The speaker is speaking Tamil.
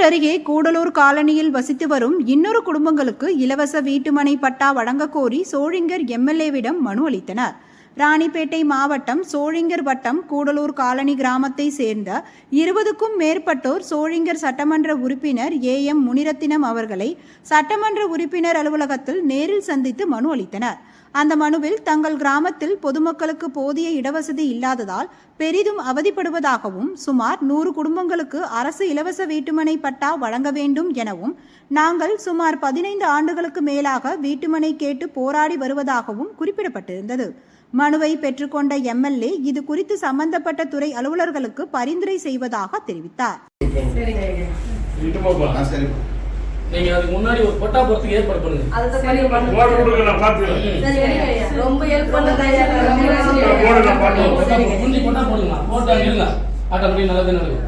அருகே கூடலூர் காலனியில் வசித்து வரும் இன்னொரு குடும்பங்களுக்கு இலவச வீட்டுமனை பட்டா வழங்க கோரி சோழிங்கர் எம்எல்ஏவிடம் மனு அளித்தனர். ராணிப்பேட்டை மாவட்டம் சோழிங்கர் வட்டம் கூடலூர் காலனி கிராமத்தை சேர்ந்த 20க்கும் மேற்பட்டோர் சோழிங்கர் சட்டமன்ற உறுப்பினர் AM முனிரத்தினம் அவர்களை சட்டமன்ற உறுப்பினர் அலுவலகத்தில் நேரில் சந்தித்து மனு அளித்தனர். அந்த மனுவில் தங்கள் கிராமத்தில் பொதுமக்களுக்கு போதிய இடவசதி இல்லாததால் பெரிதும் அவதிப்படுவதாகவும், சுமார் 100 குடும்பங்களுக்கு அரசு இலவச வீட்டுமனை பட்டா வழங்க வேண்டும் எனவும், நாங்கள் சுமார் 15 ஆண்டுகளுக்கு மேலாக வீட்டுமனை கேட்டு போராடி வருவதாகவும் குறிப்பிடப்பட்டிருந்தது. மனுவை பெற்றுக்கொண்ட MLA இது குறித்து சம்பந்தப்பட்ட துறை அலுவலர்களுக்கு பரிந்துரை செய்வதாக தெரிவித்தார். நீங்க அதுக்கு முன்னாடி ஒரு பட்டா போறதுக்கு ஏற்பாடு பண்ணுங்க. ரொம்ப ஹெல்ப் பண்ணதாயா பட்டா போடுங்க. போட்டா இருங்க. ஆட்டோமேட்டிக் நல்லது நடக்கும்.